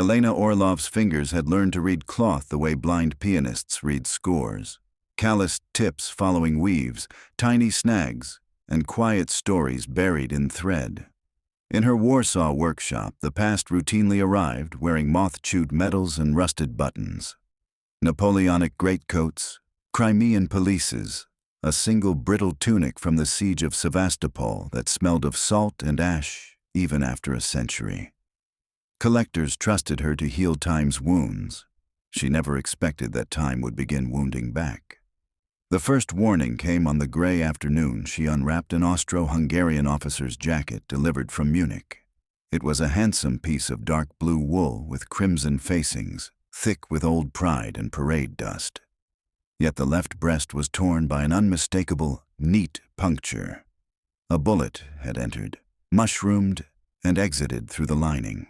Elena Orlov's fingers had learned to read cloth the way blind pianists read scores. Calloused tips following weaves, tiny snags, and quiet stories buried in thread. In her Warsaw workshop, the past routinely arrived wearing moth-chewed medals and rusted buttons. Napoleonic greatcoats, Crimean pelisses, a single brittle tunic from the siege of Sevastopol that smelled of salt and ash even after a century. Collectors trusted her to heal time's wounds. She never expected that time would begin wounding back. The first warning came on the gray afternoon she unwrapped an Austro-Hungarian officer's jacket delivered from Munich. It was a handsome piece of dark blue wool with crimson facings, thick with old pride and parade dust. Yet the left breast was torn by an unmistakable, neat puncture. A bullet had entered, mushroomed, and exited through the lining.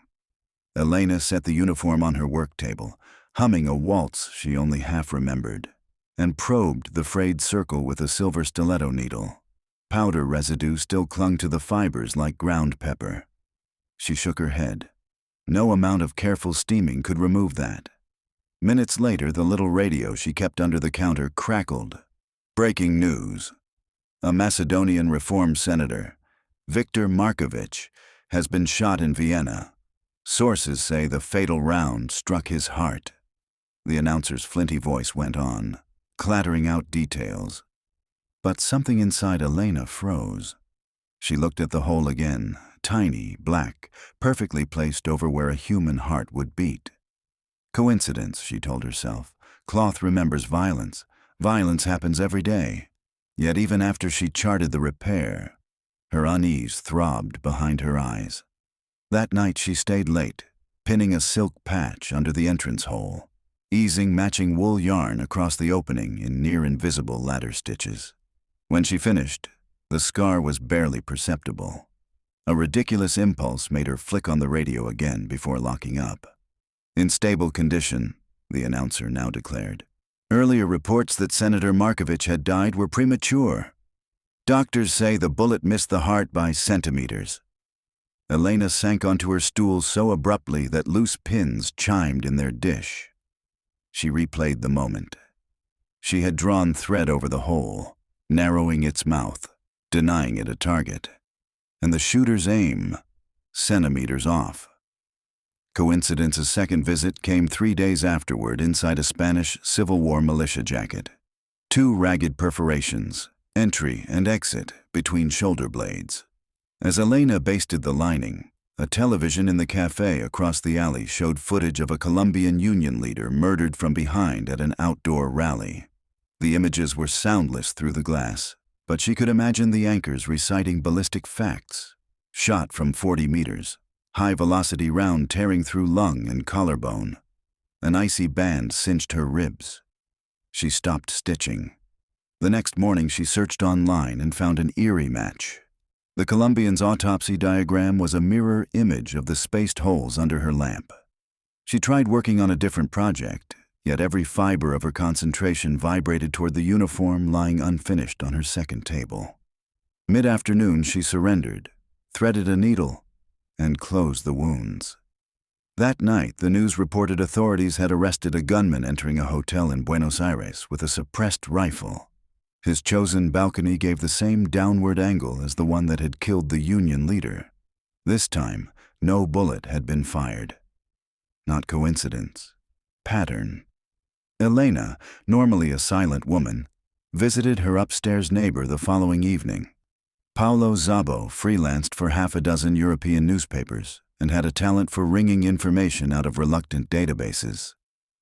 Elena set the uniform on her work table, humming a waltz she only half remembered, and probed the frayed circle with a silver stiletto needle. Powder residue still clung to the fibers like ground pepper. She shook her head. No amount of careful steaming could remove that. Minutes later, the little radio she kept under the counter crackled. Breaking news. A Macedonian Reform senator, Viktor Markovich, has been shot in Vienna. Sources say the fatal round struck his heart. The announcer's flinty voice went on, clattering out details. But something inside Elena froze. She looked at the hole again, tiny, black, perfectly placed over where a human heart would beat. Coincidence, she told herself. Cloth remembers violence. Violence happens every day. Yet even after she charted the repair, her unease throbbed behind her eyes. That night she stayed late, pinning a silk patch under the entrance hole, easing matching wool yarn across the opening in near-invisible ladder stitches. When she finished, the scar was barely perceptible. A ridiculous impulse made her flick on the radio again before locking up. In stable condition, the announcer now declared. Earlier reports that Senator Markovich had died were premature. Doctors say the bullet missed the heart by centimeters. Elena sank onto her stool so abruptly that loose pins chimed in their dish. She replayed the moment. She had drawn thread over the hole, narrowing its mouth, denying it a target. And the shooter's aim, centimeters off. Coincidence's second visit came 3 days afterward inside a Spanish Civil War militia jacket. 2 ragged perforations, entry and exit, between shoulder blades. As Elena basted the lining, a television in the cafe across the alley showed footage of a Colombian Union leader murdered from behind at an outdoor rally. The images were soundless through the glass, but she could imagine the anchors reciting ballistic facts. Shot from 40 meters, high-velocity round tearing through lung and collarbone. An icy band cinched her ribs. She stopped stitching. The next morning she searched online and found an eerie match. The Colombian's autopsy diagram was a mirror image of the spaced holes under her lamp. She tried working on a different project, yet every fiber of her concentration vibrated toward the uniform lying unfinished on her second table. Mid-afternoon she surrendered, threaded a needle, and closed the wounds. That night, the news reported authorities had arrested a gunman entering a hotel in Buenos Aires with a suppressed rifle. His chosen balcony gave the same downward angle as the one that had killed the Union leader. This time, no bullet had been fired. Not coincidence. Pattern. Elena, normally a silent woman, visited her upstairs neighbor the following evening. Paolo Szabo freelanced for half a dozen European newspapers and had a talent for wringing information out of reluctant databases.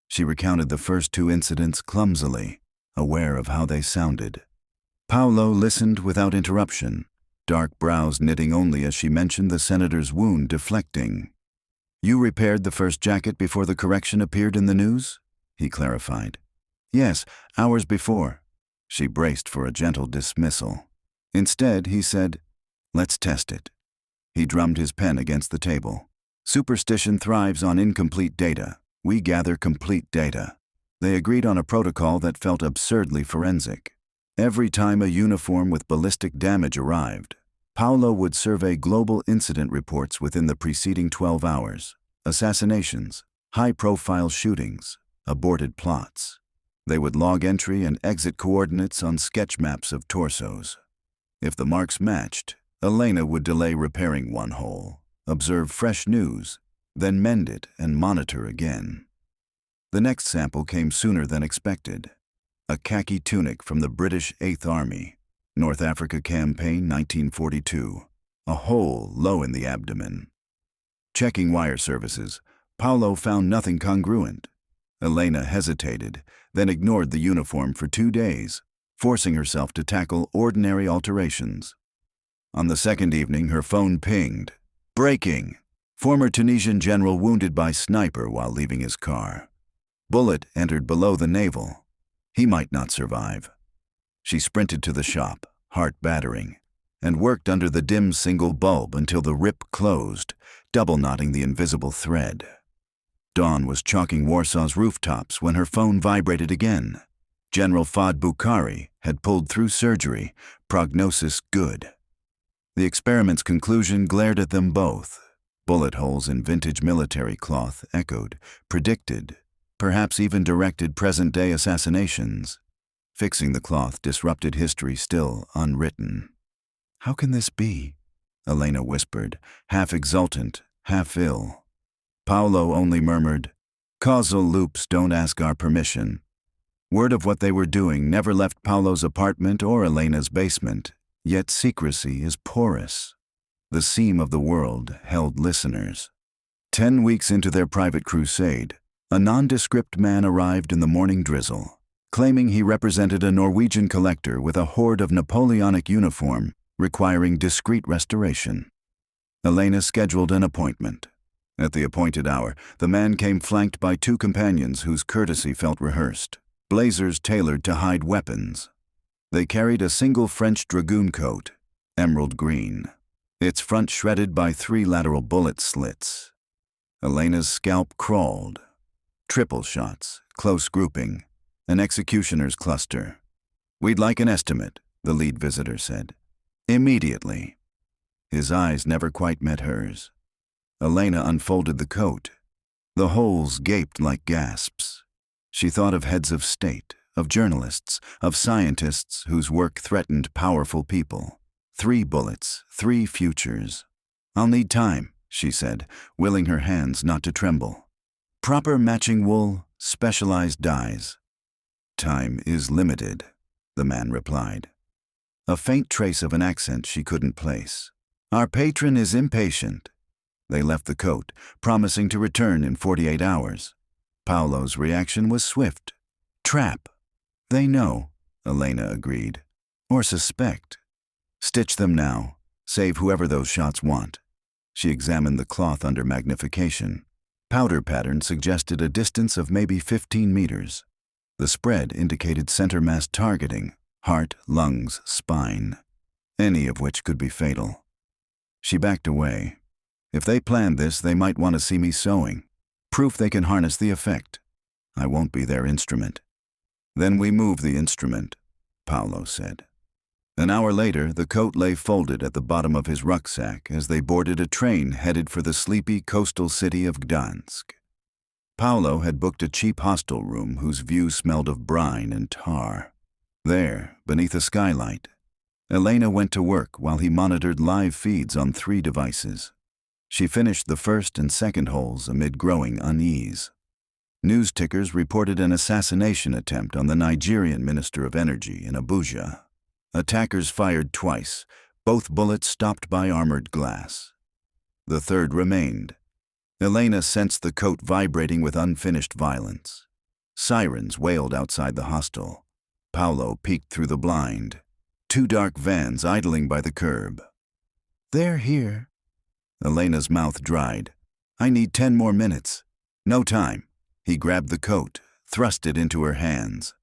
She recounted the first 2 incidents clumsily, aware of how they sounded. Paolo listened without interruption, dark brows knitting only as she mentioned the senator's wound deflecting. "You repaired the first jacket before the correction appeared in the news?" he clarified. "Yes, hours before." She braced for a gentle dismissal. Instead, he said, "Let's test it." He drummed his pen against the table. "Superstition thrives on incomplete data. We gather complete data." They agreed on a protocol that felt absurdly forensic. Every time a uniform with ballistic damage arrived, Paolo would survey global incident reports within the preceding 12 hours, assassinations, high-profile shootings, aborted plots. They would log entry and exit coordinates on sketch maps of torsos. If the marks matched, Elena would delay repairing one hole, observe fresh news, then mend it and monitor again. The next sample came sooner than expected. A khaki tunic from the British 8th Army, North Africa Campaign 1942, a hole low in the abdomen. Checking wire services, Paolo found nothing congruent. Elena hesitated, then ignored the uniform for 2 days, forcing herself to tackle ordinary alterations. On the second evening, her phone pinged. Breaking! Former Tunisian general wounded by sniper while leaving his car. Bullet entered below the navel. He might not survive. She sprinted to the shop, heart battering, and worked under the dim single bulb until the rip closed, double-knotting the invisible thread. Dawn was chalking Warsaw's rooftops when her phone vibrated again. General Fahd Bukhari had pulled through surgery, prognosis good. The experiment's conclusion glared at them both. Bullet holes in vintage military cloth echoed, predicted, perhaps even directed present-day assassinations. Fixing the cloth disrupted history still unwritten. "How can this be?" Elena whispered, half exultant, half ill. Paolo only murmured, "Causal loops don't ask our permission." Word of what they were doing never left Paolo's apartment or Elena's basement, yet secrecy is porous. The seam of the world held listeners. 10 weeks into their private crusade, a nondescript man arrived in the morning drizzle, claiming he represented a Norwegian collector with a horde of Napoleonic uniform requiring discreet restoration. Elena scheduled an appointment. At the appointed hour, the man came flanked by 2 companions whose courtesy felt rehearsed, blazers tailored to hide weapons. They carried a single French dragoon coat, emerald green, its front shredded by 3 lateral bullet slits. Elena's scalp crawled. Triple shots, close grouping, an executioner's cluster. "We'd like an estimate," the lead visitor said. "Immediately." His eyes never quite met hers. Elena unfolded the coat. The holes gaped like gasps. She thought of heads of state, of journalists, of scientists whose work threatened powerful people. 3 bullets, 3 futures. "I'll need time," she said, willing her hands not to tremble. "Proper matching wool, specialized dyes." "Time is limited," the man replied. A faint trace of an accent she couldn't place. "Our patron is impatient." They left the coat, promising to return in 48 hours. Paolo's reaction was swift. "Trap." "They know," Elena agreed. "Or suspect." "Stitch them now. Save whoever those shots want." She examined the cloth under magnification. Powder pattern suggested a distance of maybe 15 meters. The spread indicated center mass targeting, heart, lungs, spine, any of which could be fatal. She backed away. If they planned this, they might want to see me sewing. Proof they can harness the effect. I won't be their instrument. "Then we move the instrument," Paolo said. An hour later, the coat lay folded at the bottom of his rucksack as they boarded a train headed for the sleepy coastal city of Gdansk. Paolo had booked a cheap hostel room whose view smelled of brine and tar. There, beneath a skylight, Elena went to work while he monitored live feeds on 3 devices. She finished the first and second holes amid growing unease. News tickers reported an assassination attempt on the Nigerian Minister of Energy in Abuja. Attackers fired twice, both bullets stopped by armored glass. The third remained. Elena sensed the coat vibrating with unfinished violence. Sirens wailed outside the hostel. Paolo peeked through the blind. 2 dark vans idling by the curb. "They're here." Elena's mouth dried. "I need 10 more minutes." "No time." He grabbed the coat, thrust it into her hands.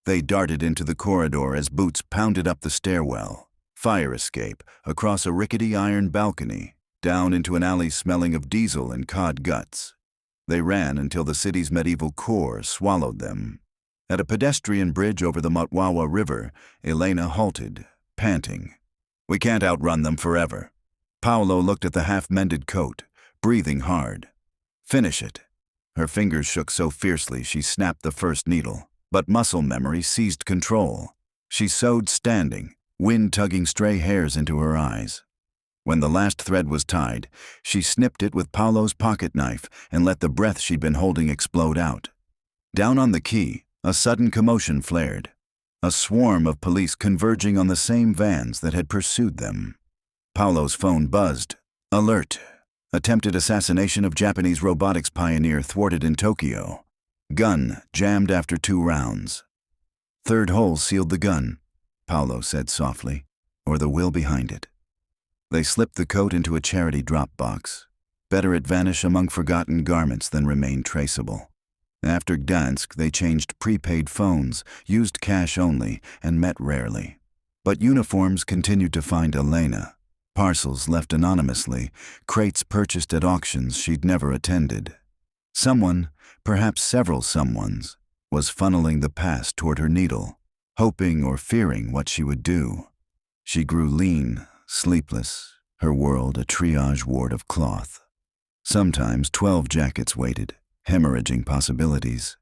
They darted into the corridor as boots pounded up the stairwell, fire escape, across a rickety iron balcony, down into an alley smelling of diesel and cod guts. They ran until the city's medieval core swallowed them. At a pedestrian bridge over the Motwawa River, Elena halted, panting. "We can't outrun them forever." Paolo looked at the half-mended coat, breathing hard. Finish it. Her fingers shook so fiercely she snapped the first needle, but muscle memory seized control. She sewed standing, wind tugging stray hairs into her eyes. When the last thread was tied, she snipped it with Paulo's pocket knife and let the breath she'd been holding explode out. Down on the quay, a sudden commotion flared. A swarm of police converging on the same vans that had pursued them. Paulo's phone buzzed. Alert. Attempted assassination of Japanese robotics pioneer thwarted in Tokyo. Gun jammed after 2 rounds. Third hole sealed the gun, Paulo said softly, or the will behind it. They slipped the coat into a charity drop box. Better it vanish among forgotten garments than remain traceable. After Gdansk, they changed prepaid phones, used cash only, and met rarely. But uniforms continued to find Elena. Parcels left anonymously, crates purchased at auctions she'd never attended. Someone, perhaps several someones, was funneling the past toward her needle, hoping or fearing what she would do. She grew lean, sleepless, her world a triage ward of cloth. Sometimes 12 jackets waited, hemorrhaging possibilities.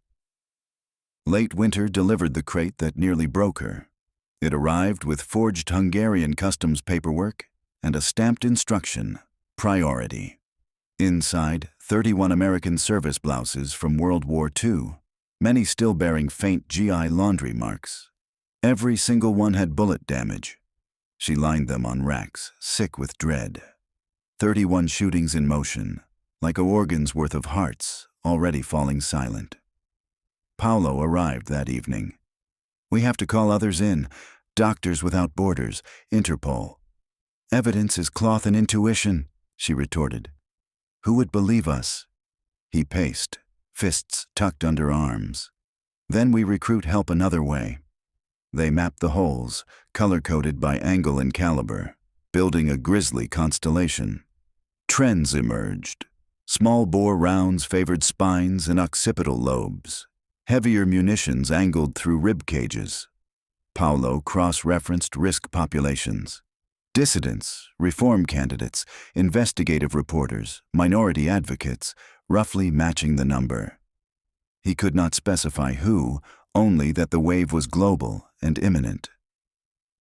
Late winter delivered the crate that nearly broke her. It arrived with forged Hungarian customs paperwork and a stamped instruction, priority. Inside, 31 American service blouses from World War II, many still bearing faint GI laundry marks. Every single one had bullet damage. She lined them on racks, sick with dread. 31 shootings in motion, like a organ's worth of hearts, already falling silent. Paulo arrived that evening. We have to call others in, Doctors Without Borders, Interpol. Evidence is cloth and intuition, she retorted. Who would believe us? He paced, fists tucked under arms. Then we recruit help another way. They mapped the holes, color-coded by angle and caliber, building a grisly constellation. Trends emerged. Small-bore rounds favored spines and occipital lobes. Heavier munitions angled through rib cages. Paulo cross-referenced risk populations. Dissidents, reform candidates, investigative reporters, minority advocates, roughly matching the number. He could not specify who, only that the wave was global and imminent.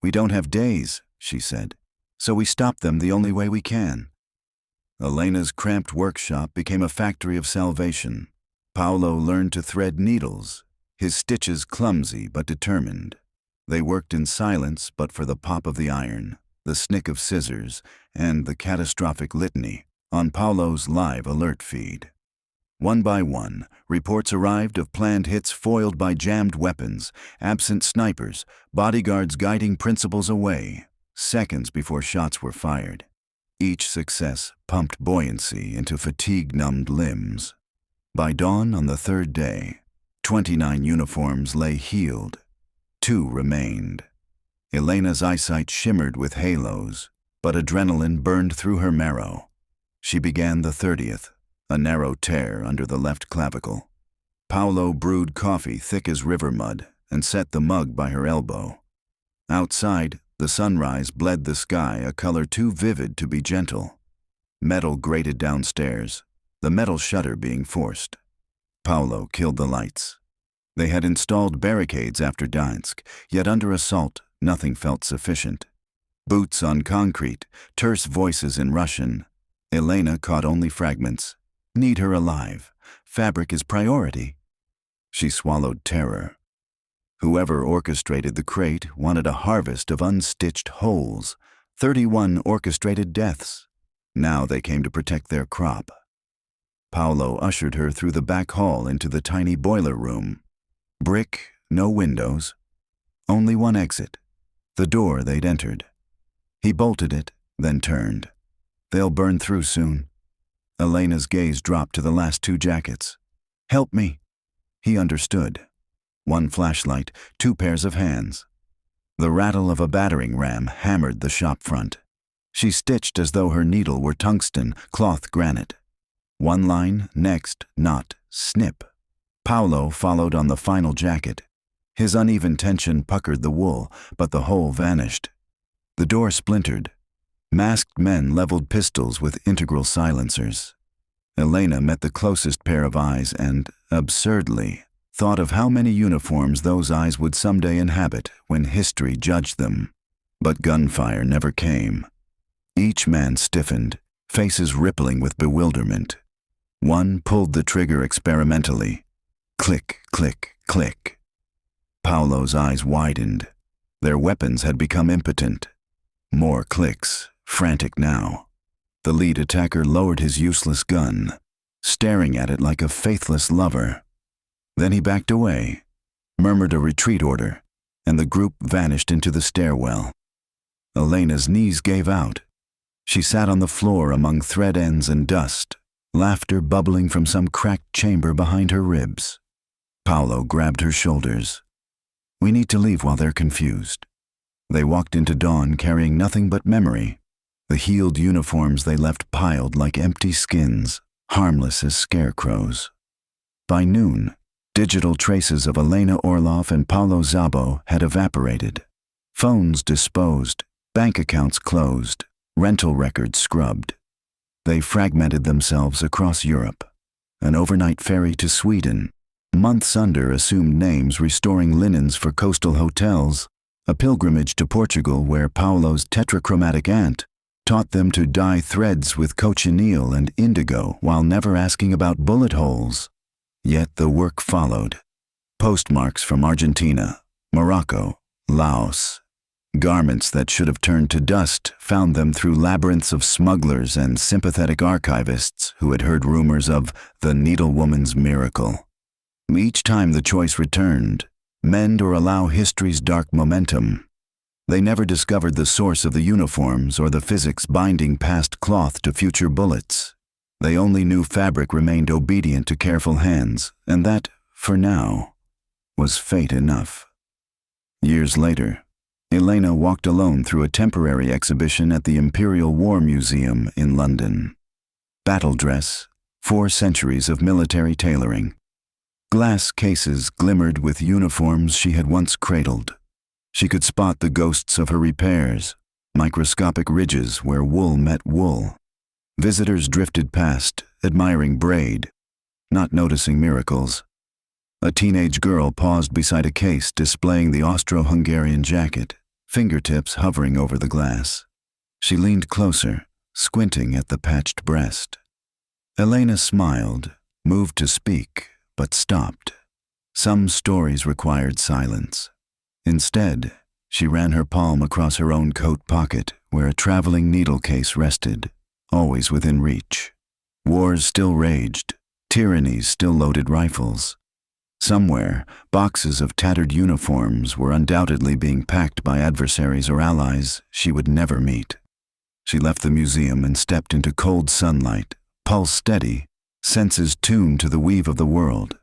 We don't have days, she said, so we stop them the only way we can. Elena's cramped workshop became a factory of salvation. Paulo learned to thread needles, his stitches clumsy but determined. They worked in silence but for the pop of the iron, the snick of scissors, and the catastrophic litany on Paulo's live alert feed. One by one, reports arrived of planned hits foiled by jammed weapons, absent snipers, bodyguards guiding principals away, seconds before shots were fired. Each success pumped buoyancy into fatigue-numbed limbs. By dawn on the 3rd day, 29 uniforms lay healed. 2 remained. Elena's eyesight shimmered with halos, but adrenaline burned through her marrow. She began the 30th, a narrow tear under the left clavicle. Paulo brewed coffee thick as river mud and set the mug by her elbow. Outside, the sunrise bled the sky a color too vivid to be gentle. Metal grated downstairs, the metal shutter being forced. Paulo killed the lights. They had installed barricades after Gdansk, yet under assault, nothing felt sufficient. Boots on concrete, terse voices in Russian. Elena caught only fragments. Need her alive. Fabric is priority. She swallowed terror. Whoever orchestrated the crate wanted a harvest of unstitched holes. 31 orchestrated deaths. Now they came to protect their crop. Paulo ushered her through the back hall into the tiny boiler room. Brick, no windows. Only one exit. The door they'd entered. He bolted it, then turned. They'll burn through soon. Elena's gaze dropped to the last 2 jackets. Help me. He understood. 1 flashlight, 2 pairs of hands. The rattle of a battering ram hammered the shop front. She stitched as though her needle were tungsten, cloth granite. 1 line, next, knot, snip. Paulo followed on the final jacket. His uneven tension puckered the wool, but the hole vanished. The door splintered. Masked men leveled pistols with integral silencers. Elena met the closest pair of eyes and, absurdly, thought of how many uniforms those eyes would someday inhabit when history judged them. But gunfire never came. Each man stiffened, faces rippling with bewilderment. One pulled the trigger experimentally. Click, click, click. Paolo's eyes widened. Their weapons had become impotent. More clicks, frantic now. The lead attacker lowered his useless gun, staring at it like a faithless lover. Then he backed away, murmured a retreat order, and the group vanished into the stairwell. Elena's knees gave out. She sat on the floor among thread ends and dust, laughter bubbling from some cracked chamber behind her ribs. Paolo grabbed her shoulders. "We need to leave while they're confused." They walked into dawn carrying nothing but memory. The healed uniforms they left piled like empty skins, harmless as scarecrows. By noon, digital traces of Elena Orloff and Paolo Szabo had evaporated. Phones disposed, bank accounts closed, rental records scrubbed. They fragmented themselves across Europe. An overnight ferry to Sweden, months under assumed names restoring linens for coastal hotels, a pilgrimage to Portugal where Paolo's tetrachromatic aunt taught them to dye threads with cochineal and indigo while never asking about bullet holes. Yet the work followed. Postmarks from Argentina, Morocco, Laos. Garments that should have turned to dust found them through labyrinths of smugglers and sympathetic archivists who had heard rumors of the Needlewoman's miracle. Each time the choice returned, mend or allow history's dark momentum. They never discovered the source of the uniforms or the physics binding past cloth to future bullets. They only knew fabric remained obedient to careful hands, and that, for now, was fate enough. Years later, Elena walked alone through a temporary exhibition at the Imperial War Museum in London. Battle dress, 4 centuries of military tailoring. Glass cases glimmered with uniforms she had once cradled. She could spot the ghosts of her repairs, microscopic ridges where wool met wool. Visitors drifted past, admiring braid, not noticing miracles. A teenage girl paused beside a case displaying the Austro-Hungarian jacket, fingertips hovering over the glass. She leaned closer, squinting at the patched breast. Elena smiled, moved to speak, but stopped. Some stories required silence. Instead, she ran her palm across her own coat pocket where a traveling needle case rested, always within reach. Wars still raged, tyrannies still loaded rifles. Somewhere, boxes of tattered uniforms were undoubtedly being packed by adversaries or allies she would never meet. She left the museum and stepped into cold sunlight, pulse steady, senses tuned to the weave of the world.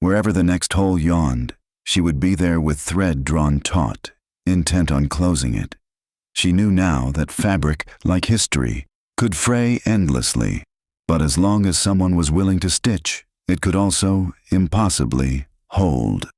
Wherever the next hole yawned, she would be there with thread drawn taut, intent on closing it. She knew now that fabric, like history, could fray endlessly, but as long as someone was willing to stitch, it could also, impossibly, hold.